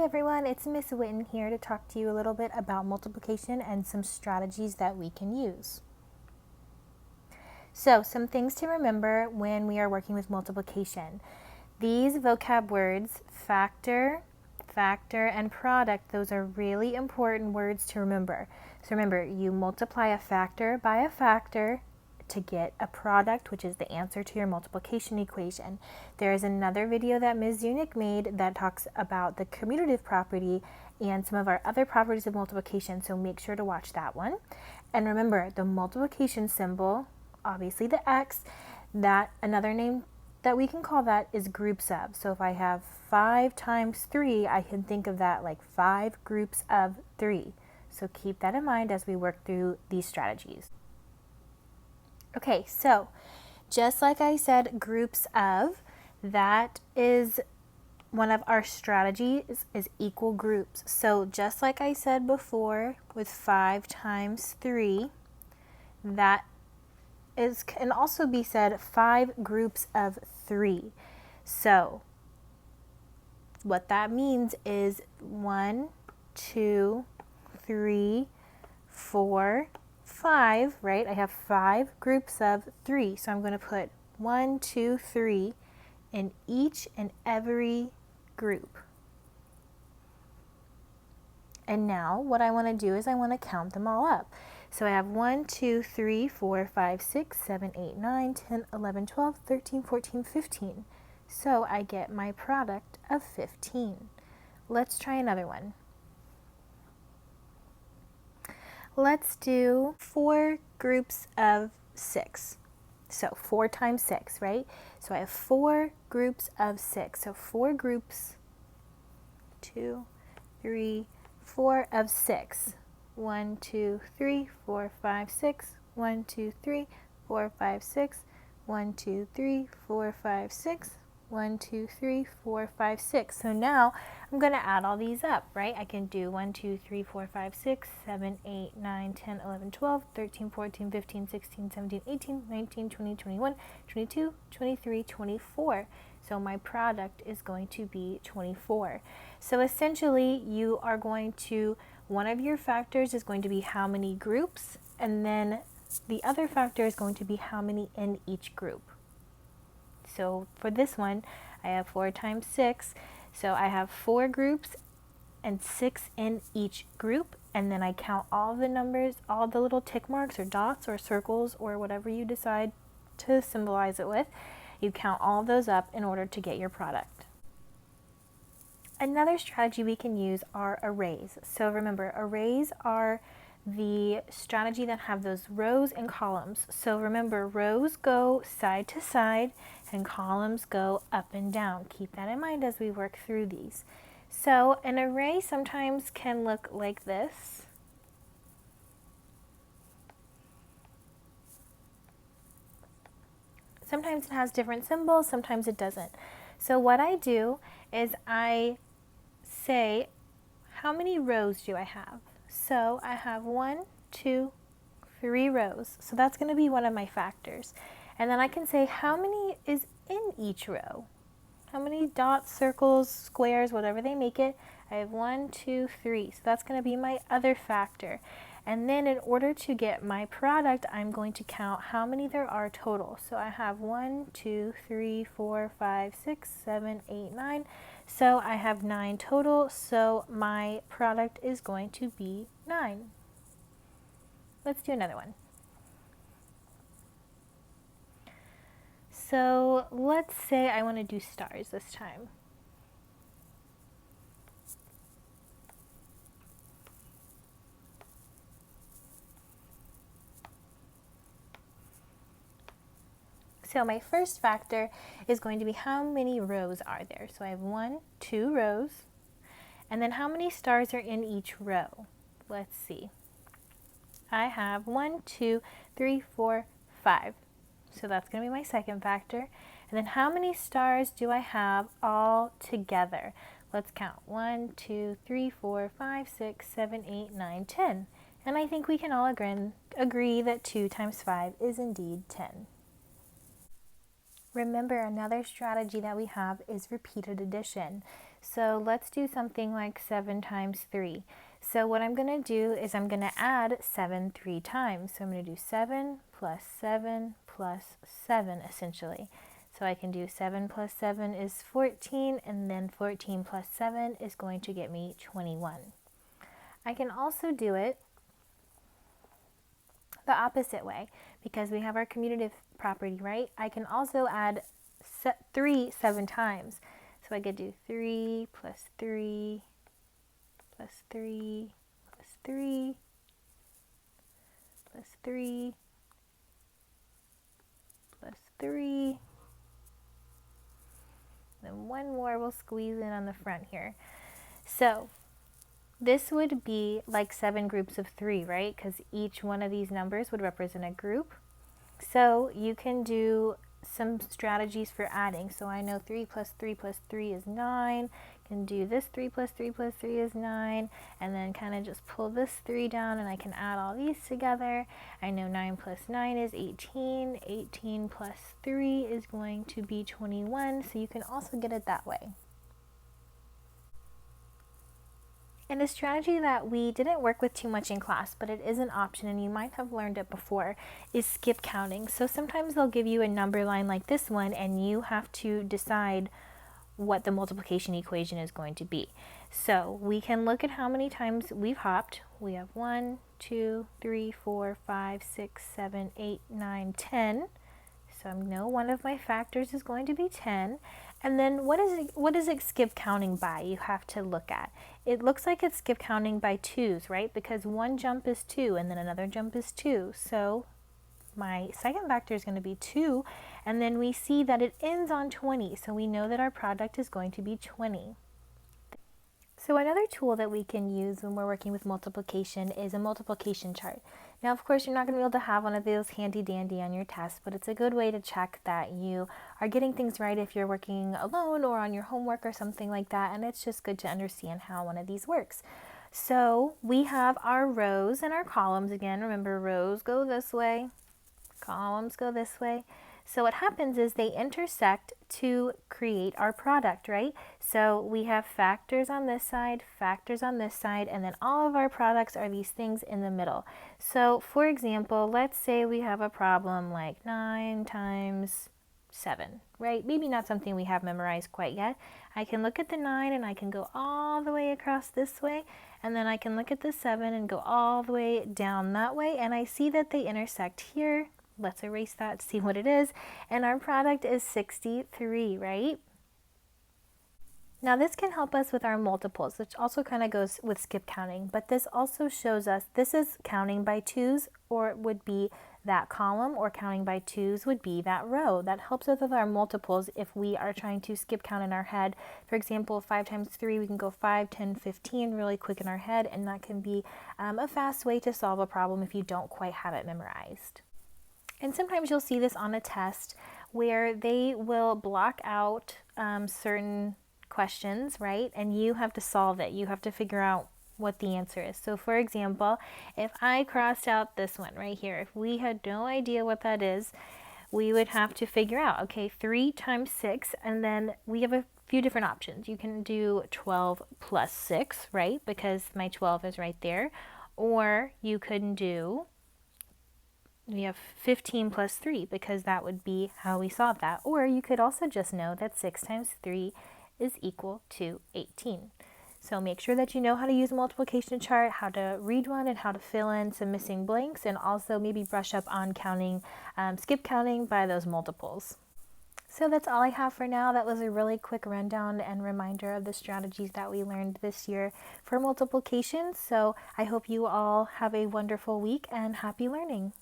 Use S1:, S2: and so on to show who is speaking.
S1: everyone, it's Miss Witten here to talk to you a little bit about multiplication and some strategies that we can use. So, some things to remember when we are working with multiplication. These vocab words, factor, and product, those are really important words to remember. So remember, you multiply a factor by a factor to get a product, which is the answer to your multiplication equation. There is another video that Ms. Zunick made that talks about the commutative property and some of our other properties of multiplication, so make sure to watch that one. And remember, the multiplication symbol, obviously the X, that another name that we can call that is groups of. So if I have 5 times 3, I can think of that like 5 groups of 3. So keep that in mind as we work through these strategies. Okay, so just like I said, groups of, that is one of our strategies is equal groups. So just like I said before with 5 times 3, that can also be said 5 groups of 3. So what that means is 1, 2, 3, 4, 5, right? I have 5 groups of 3. So I'm going to put 1, 2, 3 in each and every group. And now what I want to do is I want to count them all up. So I have 1, 2, 3, 4, 5, 6, 7, 8, 9, 10, 11, 12, 13, 14, 15. So I get my product of 15. Let's try another one. Let's do 4 groups of 6. So 4 times 6, right? So I have 4 groups of 6. So 4 groups, 2, 3, 4 of 6. 1, 2, 3, 4, 5, 6. 1, 2, 3, 4, 5, 6. 1, 2, 3, 4, 5, 6. 1, 2, 3, 4, 5, 6. So now I'm going to add all these up, right? I can do 1, 2, 3, 4, 5, 6, 7, 8, 9, 10, 11, 12, 13, 14, 15, 16, 17, 18, 19, 20, 21, 22, 23, 24. So my product is going to be 24. So essentially you are going to, one of your factors is going to be how many groups, and then the other factor is going to be how many in each group. So for this one, I have 4 times 6. So I have 4 groups and 6 in each group. And then I count all the numbers, all the little tick marks or dots or circles or whatever you decide to symbolize it with. You count all of those up in order to get your product. Another strategy we can use are arrays. So remember, arrays are the strategy that have those rows and columns. So remember, rows go side to side and columns go up and down. Keep that in mind as we work through these. So an array sometimes can look like this. Sometimes it has different symbols, sometimes it doesn't. So what I do is I say, how many rows do I have? So I have 1, 2, 3 rows. So that's going to be one of my factors. And then I can say how many is in each row. How many dots, circles, squares, whatever they make it. I have 1, 2, 3. So that's going to be my other factor. And then in order to get my product, I'm going to count how many there are total. So I have 1, 2, 3, 4, 5, 6, 7, 8, 9. So I have 9 total. So my product is going to be 9. Let's do another one. So let's say I want to do stars this time. So my first factor is going to be how many rows are there. So I have 1, 2 rows. And then how many stars are in each row? Let's see. I have 1, 2, 3, 4, 5. So that's going to be my second factor. And then how many stars do I have all together? Let's count. 1, 2, 3, 4, 5, 6, 7, 8, 9, 10. And I think we can all agree that 2 times 5 is indeed 10. Remember, another strategy that we have is repeated addition. So let's do something like 7 times 3. So what I'm going to do is I'm going to add 7 3 times. So I'm going to do 7 plus 7 plus 7 essentially. So I can do 7 plus 7 is 14, and then 14 plus 7 is going to get me 21. I can also do it the opposite way because we have our commutative property, right? I can also add 3 7 times. So I could do 3 plus 3 plus 3 plus 3 plus 3 plus 3. Then one more we'll squeeze in on the front here. So this would be like 7 groups of 3, right? Because each one of these numbers would represent a group. So you can do some strategies for adding. So I know 3 plus 3 plus 3 is 9. Can do this 3 plus 3 plus 3 is 9. And then kind of just pull this 3 down and I can add all these together. I know 9 plus 9 is 18. 18 plus 3 is going to be 21. So you can also get it that way. And a strategy that we didn't work with too much in class, but it is an option and you might have learned it before, is skip counting. So sometimes they'll give you a number line like this one and you have to decide what the multiplication equation is going to be. So we can look at how many times we've hopped. We have 1, 2, 3, 4, 5, 6, 7, 8, 9, 10. So I know one of my factors is going to be 10. And then what is it skip counting by? You have to look at. It looks like it's skip counting by 2's, right? Because one jump is 2 and then another jump is 2. So my second factor is going to be 2. And then we see that it ends on 20. So we know that our product is going to be 20. So another tool that we can use when we're working with multiplication is a multiplication chart. Now, of course, you're not going to be able to have one of those handy dandy on your test, but it's a good way to check that you are getting things right if you're working alone or on your homework or something like that, and it's just good to understand how one of these works. So we have our rows and our columns again. Remember, rows go this way, columns go this way. So what happens is they intersect to create our product, right? So we have factors on this side, and then all of our products are these things in the middle. So for example, let's say we have a problem like 9 times 7, right? Maybe not something we have memorized quite yet. I can look at the 9 and I can go all the way across this way, and then I can look at the 7 and go all the way down that way, and I see that they intersect here. Let's erase that to see what it is. And our product is 63, right? Now this can help us with our multiples, which also kind of goes with skip counting, but this also shows us this is counting by 2's, or it would be that column, or counting by 2's would be that row. That helps us with our multiples if we are trying to skip count in our head. For example, 5 times 3, we can go 5, 10, 15 really quick in our head, and that can be a fast way to solve a problem if you don't quite have it memorized. And sometimes you'll see this on a test where they will block out certain questions, right? And you have to solve it. You have to figure out what the answer is. So for example, if I crossed out this one right here, if we had no idea what that is, we would have to figure out, okay, 3 times 6, and then we have a few different options. You can do 12 plus 6, right? Because my 12 is right there. Or you could do, we have 15 plus 3 because that would be how we solve that. Or you could also just know that 6 times 3 is equal to 18. So make sure that you know how to use a multiplication chart, how to read one, and how to fill in some missing blanks, and also maybe brush up on counting, skip counting by those multiples. So that's all I have for now. That was a really quick rundown and reminder of the strategies that we learned this year for multiplication. So I hope you all have a wonderful week and happy learning.